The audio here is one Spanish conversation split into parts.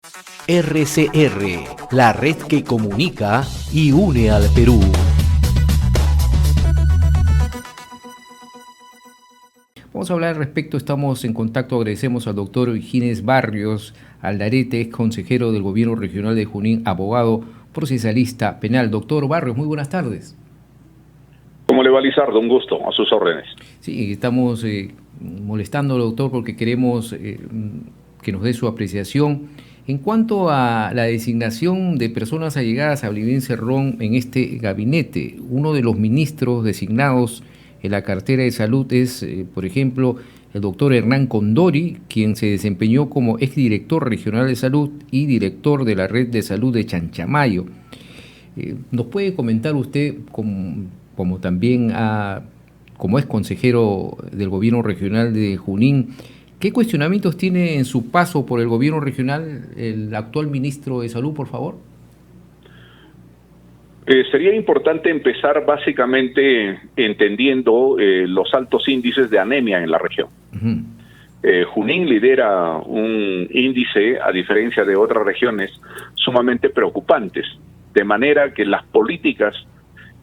RCR, la red que comunica y une al Perú. Vamos a hablar al respecto, estamos en contacto, agradecemos al doctor Gines Barrios Aldarete, ex consejero del Gobierno Regional de Junín, abogado procesalista penal. Doctor Barrios, muy buenas tardes. ¿Cómo le va, Lizardo? Un gusto, a sus órdenes. Sí, estamos molestándolo, doctor, porque queremos que nos dé su apreciación en cuanto a la designación de personas allegadas a Olivín Cerrón en este gabinete. Uno de los ministros designados en la cartera de salud es, por ejemplo, el doctor Hernán Condori, quien se desempeñó como exdirector regional de salud y director de la red de salud de Chanchamayo. ¿Nos puede comentar usted, como también como es consejero del gobierno regional de Junín, qué cuestionamientos tiene en su paso por el gobierno regional el actual ministro de Salud, por favor? Sería importante empezar básicamente entendiendo los altos índices de anemia en la región. Junín lidera un índice, a diferencia de otras regiones, sumamente preocupantes, de manera que las políticas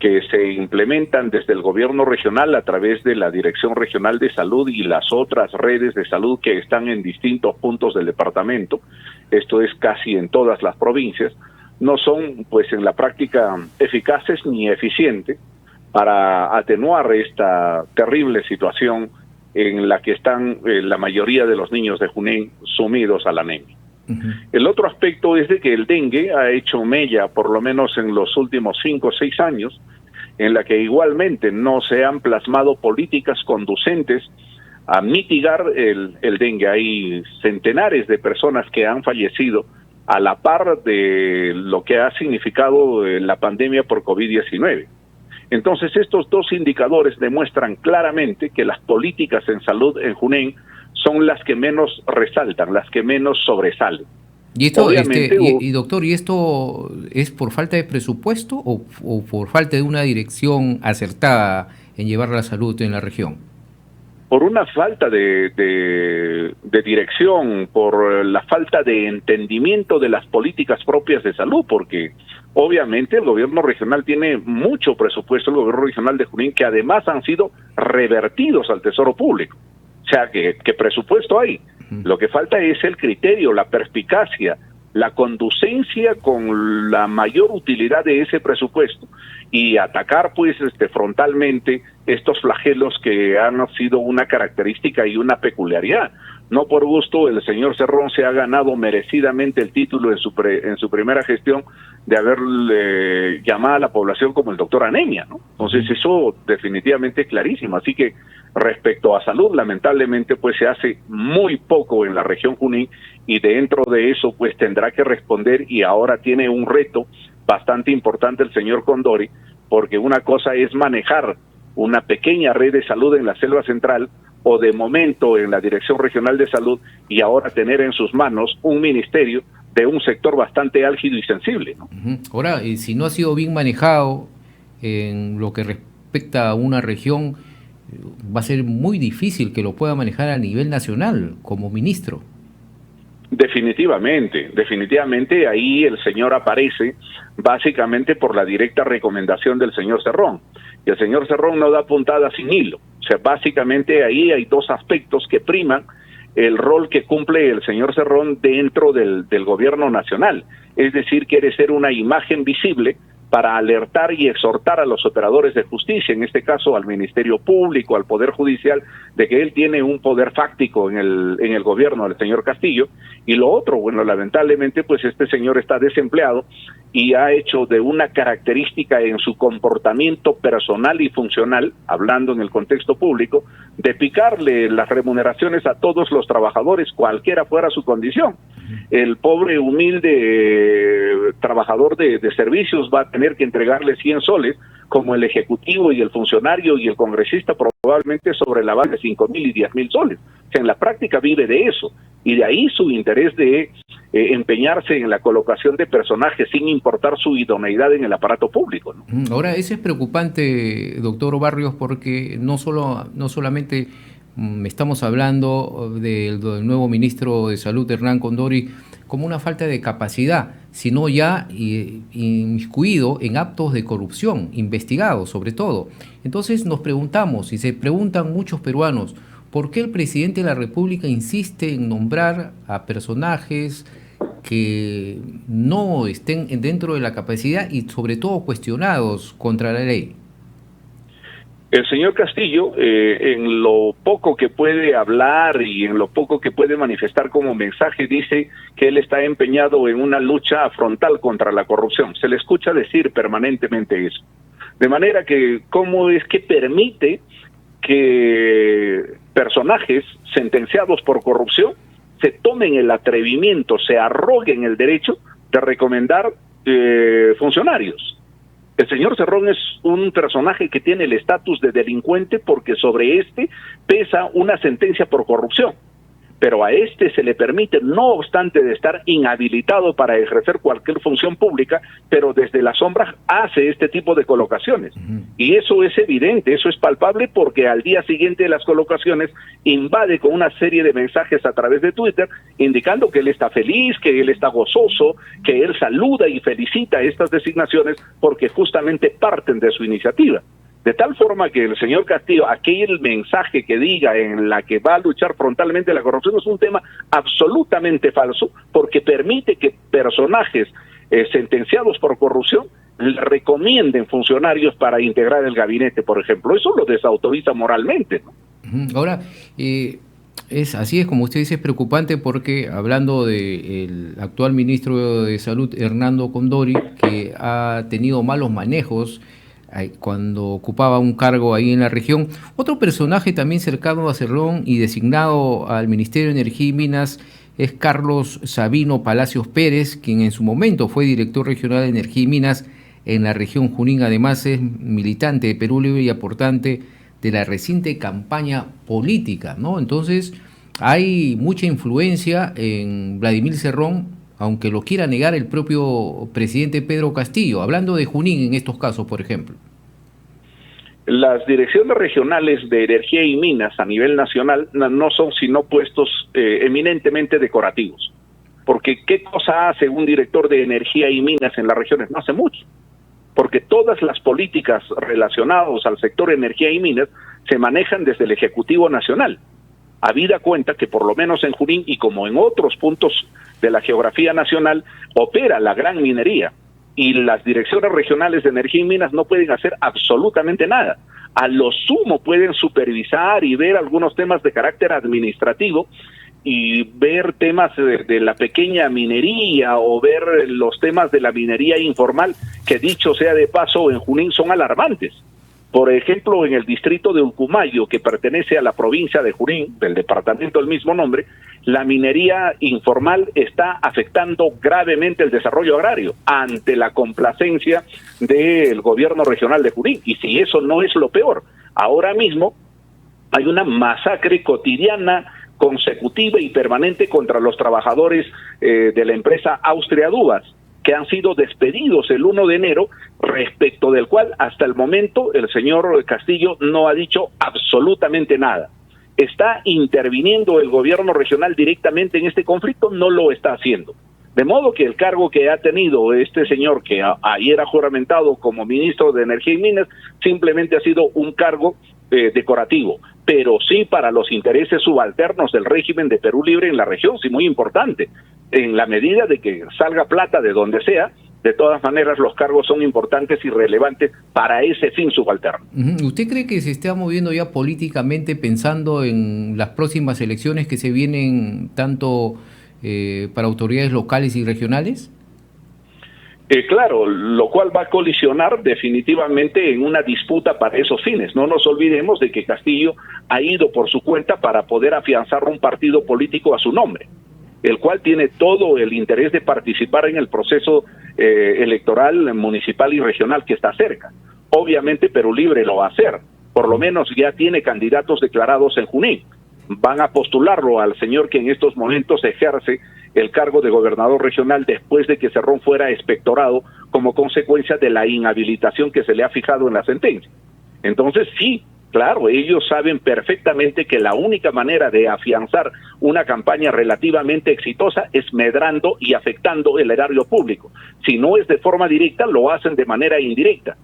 que se implementan desde el gobierno regional a través de la Dirección Regional de Salud y las otras redes de salud que están en distintos puntos del departamento, esto es casi en todas las provincias, no son pues en la práctica eficaces ni eficientes para atenuar esta terrible situación en la que están la mayoría de los niños de Junín sumidos a la anemia. El otro aspecto es de que el dengue ha hecho mella, por lo menos en los últimos 5 o 6 años, en la que igualmente no se han plasmado políticas conducentes a mitigar el dengue. Hay centenares de personas que han fallecido a la par de lo que ha significado la pandemia por COVID-19. Entonces, estos dos indicadores demuestran claramente que las políticas en salud en Junín son las que menos resaltan, las que menos sobresalen. Y esto, doctor, ¿y esto es por falta de presupuesto o por falta de una dirección acertada en llevar la salud en la región? Por una falta de dirección, por la falta de entendimiento de las políticas propias de salud, porque obviamente el gobierno regional tiene mucho presupuesto, el gobierno regional de Junín, que además han sido revertidos al Tesoro Público. O sea, que presupuesto hay. Lo que falta es el criterio, la perspicacia, la conducencia con la mayor utilidad de ese presupuesto y atacar pues frontalmente estos flagelos que han sido una característica y una peculiaridad. No por gusto el señor Cerrón se ha ganado merecidamente el título en su primera gestión de haberle llamado a la población como el doctor Anemia, ¿no? Entonces eso definitivamente es clarísimo. Así que respecto a salud, lamentablemente pues se hace muy poco en la región Junín y dentro de eso pues tendrá que responder, y ahora tiene un reto bastante importante el señor Condori, porque una cosa es manejar una pequeña red de salud en la selva central o de momento en la Dirección Regional de Salud, y ahora tener en sus manos un ministerio de un sector bastante álgido y sensible, ¿no? Ahora, si no ha sido bien manejado en lo que respecta a una región, va a ser muy difícil que lo pueda manejar a nivel nacional como ministro. Definitivamente ahí el señor aparece básicamente por la directa recomendación del señor Cerrón. Y el señor Cerrón no da puntada sin hilo. O sea, básicamente ahí hay dos aspectos que priman el rol que cumple el señor Cerrón dentro del gobierno nacional. Es decir, quiere ser una imagen visible para alertar y exhortar a los operadores de justicia, en este caso al Ministerio Público, al Poder Judicial, de que él tiene un poder fáctico en el gobierno del señor Castillo. Y lo otro, bueno, lamentablemente, pues este señor está desempleado y ha hecho de una característica en su comportamiento personal y funcional, hablando en el contexto público, de picarle las remuneraciones a todos los trabajadores, cualquiera fuera su condición. El pobre, humilde trabajador de servicios va a tener que entregarle 100 soles, como el ejecutivo y el funcionario y el congresista probablemente sobre la base de 5,000 y 10,000 soles. O sea, en la práctica vive de eso, y de ahí su interés de empeñarse en la colocación de personajes sin importar su idoneidad en el aparato público, ¿no? Ahora, eso es preocupante, doctor Barrios, porque no solamente estamos hablando del nuevo ministro de Salud, Hernán Condori, como una falta de capacidad, sino ya inmiscuido en actos de corrupción, investigados sobre todo. Entonces nos preguntamos, y se preguntan muchos peruanos, ¿por qué el presidente de la República insiste en nombrar a personajes que no estén dentro de la capacidad y sobre todo cuestionados contra la ley? El señor Castillo, en lo poco que puede hablar y en lo poco que puede manifestar como mensaje, dice que él está empeñado en una lucha frontal contra la corrupción. Se le escucha decir permanentemente eso. De manera que, ¿cómo es que permite que personajes sentenciados por corrupción se tomen el atrevimiento, se arroguen el derecho de recomendar funcionarios? El señor Cerrón es un personaje que tiene el estatus de delincuente porque sobre este pesa una sentencia por corrupción. Pero a este se le permite, no obstante de estar inhabilitado para ejercer cualquier función pública, pero desde las sombras hace este tipo de colocaciones. Y eso es evidente, eso es palpable, porque al día siguiente de las colocaciones invade con una serie de mensajes a través de Twitter, indicando que él está feliz, que él está gozoso, que él saluda y felicita estas designaciones porque justamente parten de su iniciativa. De tal forma que el señor Castillo, aquel mensaje que diga en la que va a luchar frontalmente la corrupción es un tema absolutamente falso, porque permite que personajes sentenciados por corrupción le recomienden funcionarios para integrar el gabinete, por ejemplo. Eso lo desautoriza moralmente, ¿no? Ahora, así es como usted dice, es preocupante porque hablando del actual ministro de Salud, Hernando Condori, que ha tenido malos manejos cuando ocupaba un cargo ahí en la región. Otro personaje también cercano a Cerrón y designado al Ministerio de Energía y Minas es Carlos Sabino Palacios Pérez, quien en su momento fue director regional de Energía y Minas en la región Junín. Además es militante de Perú Libre y aportante de la reciente campaña política, ¿no? Entonces hay mucha influencia en Vladimir Cerrón, aunque lo quiera negar el propio presidente Pedro Castillo, hablando de Junín en estos casos, por ejemplo. Las direcciones regionales de energía y minas a nivel nacional no son sino puestos eminentemente decorativos, porque ¿qué cosa hace un director de energía y minas en las regiones? No hace mucho, porque todas las políticas relacionadas al sector energía y minas se manejan desde el Ejecutivo Nacional. Habida cuenta que por lo menos en Junín y como en otros puntos de la geografía nacional opera la gran minería y las direcciones regionales de energía y minas no pueden hacer absolutamente nada. A lo sumo pueden supervisar y ver algunos temas de carácter administrativo y ver temas de la pequeña minería o ver los temas de la minería informal, que dicho sea de paso en Junín son alarmantes. Por ejemplo, en el distrito de Ucumayo, que pertenece a la provincia de Junín, del departamento del mismo nombre, la minería informal está afectando gravemente el desarrollo agrario ante la complacencia del gobierno regional de Junín. Y si eso no es lo peor, ahora mismo hay una masacre cotidiana, consecutiva y permanente contra los trabajadores de la empresa Austria Dubas, que han sido despedidos el 1 de enero, respecto del cual hasta el momento el señor Castillo no ha dicho absolutamente nada. ¿Está interviniendo el gobierno regional directamente en este conflicto? No lo está haciendo. De modo que el cargo que ha tenido este señor, que ayer ha juramentado como ministro de Energía y Minas, simplemente ha sido un cargo decorativo, pero sí para los intereses subalternos del régimen de Perú Libre en la región, sí, muy importante. En la medida de que salga plata de donde sea, de todas maneras los cargos son importantes y relevantes para ese fin subalterno. ¿Usted cree que se está moviendo ya políticamente pensando en las próximas elecciones que se vienen tanto para autoridades locales y regionales? Claro, lo cual va a colisionar definitivamente en una disputa para esos fines. No nos olvidemos de que Castillo ha ido por su cuenta para poder afianzar un partido político a su nombre, el cual tiene todo el interés de participar en el proceso electoral municipal y regional que está cerca. Obviamente Perú Libre lo va a hacer, por lo menos ya tiene candidatos declarados en Junín. Van a postularlo al señor que en estos momentos ejerce el cargo de gobernador regional después de que Cerrón fuera expectorado como consecuencia de la inhabilitación que se le ha fijado en la sentencia. Entonces sí, Claro, ellos saben perfectamente que la única manera de afianzar una campaña relativamente exitosa es medrando y afectando el erario público. Si no es de forma directa, lo hacen de manera indirecta.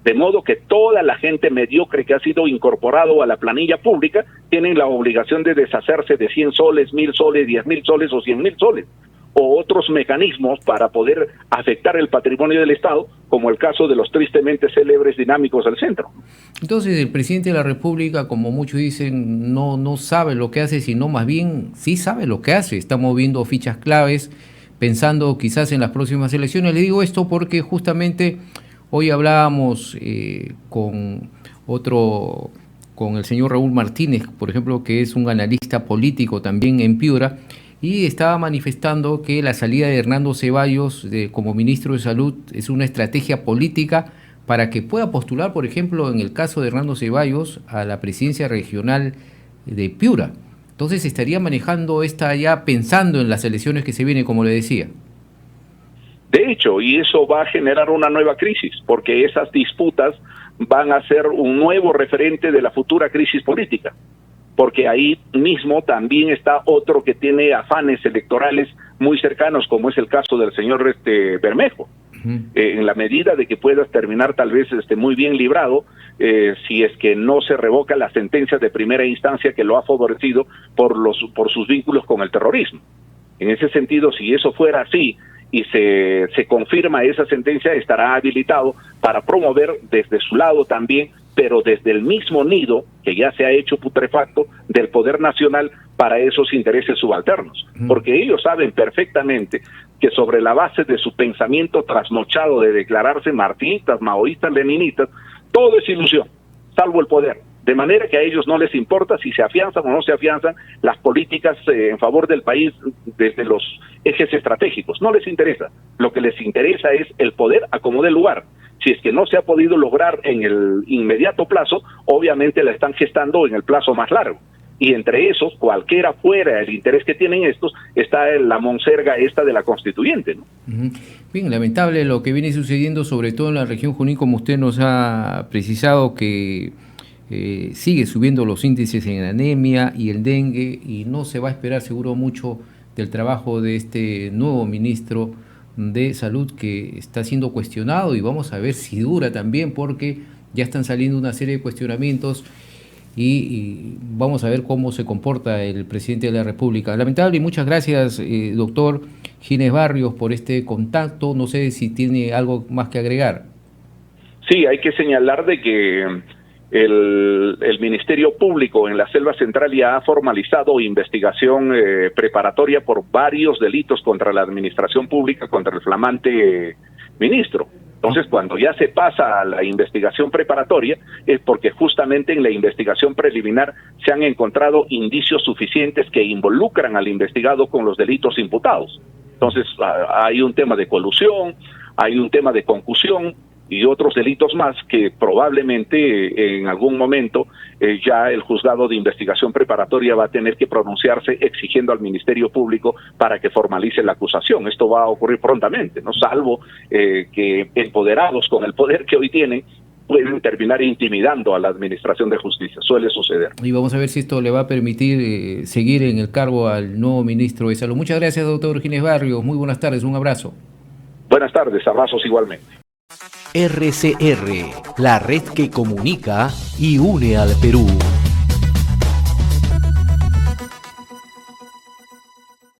De modo que toda la gente mediocre que ha sido incorporado a la planilla pública tienen la obligación de deshacerse de 100 soles, 1000 soles, 10.000 soles o 100.000 soles. O otros mecanismos para poder afectar el patrimonio del Estado, como el caso de los tristemente célebres dinámicos del centro. Entonces el presidente de la República, como muchos dicen, no sabe lo que hace, sino más bien sí sabe lo que hace. Está moviendo fichas claves, pensando quizás en las próximas elecciones. Le digo esto porque justamente hoy hablábamos con el señor Raúl Martínez, por ejemplo, que es un analista político también en Piura, y estaba manifestando que la salida de Hernando Ceballos como ministro de Salud es una estrategia política para que pueda postular, por ejemplo, en el caso de Hernando Ceballos, a la presidencia regional de Piura. Entonces estaría manejando ya pensando en las elecciones que se vienen, como le decía. De hecho, y eso va a generar una nueva crisis, porque esas disputas van a ser un nuevo referente de la futura crisis política. Porque ahí mismo también está otro que tiene afanes electorales muy cercanos, como es el caso del señor Bermejo. En la medida de que puedas terminar tal vez muy bien librado, si es que no se revoca la sentencia de primera instancia que lo ha favorecido por sus vínculos con el terrorismo. En ese sentido, si eso fuera así y se confirma esa sentencia, estará habilitado para promover desde su lado también, pero desde el mismo nido que ya se ha hecho putrefacto del poder nacional para esos intereses subalternos, porque ellos saben perfectamente que sobre la base de su pensamiento trasnochado de declararse marxistas, maoístas, leninistas, todo es ilusión, salvo el poder. De manera que a ellos no les importa si se afianzan o no se afianzan las políticas en favor del país desde los ejes estratégicos. No les interesa. Lo que les interesa es el poder a como dé lugar. Si es que no se ha podido lograr en el inmediato plazo, obviamente la están gestando en el plazo más largo. Y entre esos, cualquiera fuera el interés que tienen estos, está la monserga esta de la constituyente, ¿no? Bien, lamentable lo que viene sucediendo, sobre todo en la región Junín, como usted nos ha precisado, que sigue subiendo los índices en anemia y el dengue, y no se va a esperar seguro mucho del trabajo de este nuevo ministro de Salud, que está siendo cuestionado, y vamos a ver si dura también, porque ya están saliendo una serie de cuestionamientos y vamos a ver cómo se comporta el presidente de la República. Lamentable, y muchas gracias, doctor Gines Barrios, por este contacto. No sé si tiene algo más que agregar. Sí, hay que señalar de que el Ministerio Público en la Selva Central ya ha formalizado investigación preparatoria por varios delitos contra la administración pública, contra el flamante ministro. Entonces, cuando ya se pasa a la investigación preparatoria, es porque justamente en la investigación preliminar se han encontrado indicios suficientes que involucran al investigado con los delitos imputados. Entonces, hay un tema de colusión, hay un tema de concusión y otros delitos más que probablemente en algún momento ya el juzgado de investigación preparatoria va a tener que pronunciarse exigiendo al Ministerio Público para que formalice la acusación. Esto va a ocurrir prontamente, ¿no? Salvo que empoderados con el poder que hoy tienen pueden terminar intimidando a la Administración de Justicia. Suele suceder. Y vamos a ver si esto le va a permitir seguir en el cargo al nuevo ministro de Salud. Muchas gracias, doctor Gines Barrios. Muy buenas tardes, un abrazo. Buenas tardes, abrazos igualmente. RCR, la red que comunica y une al Perú.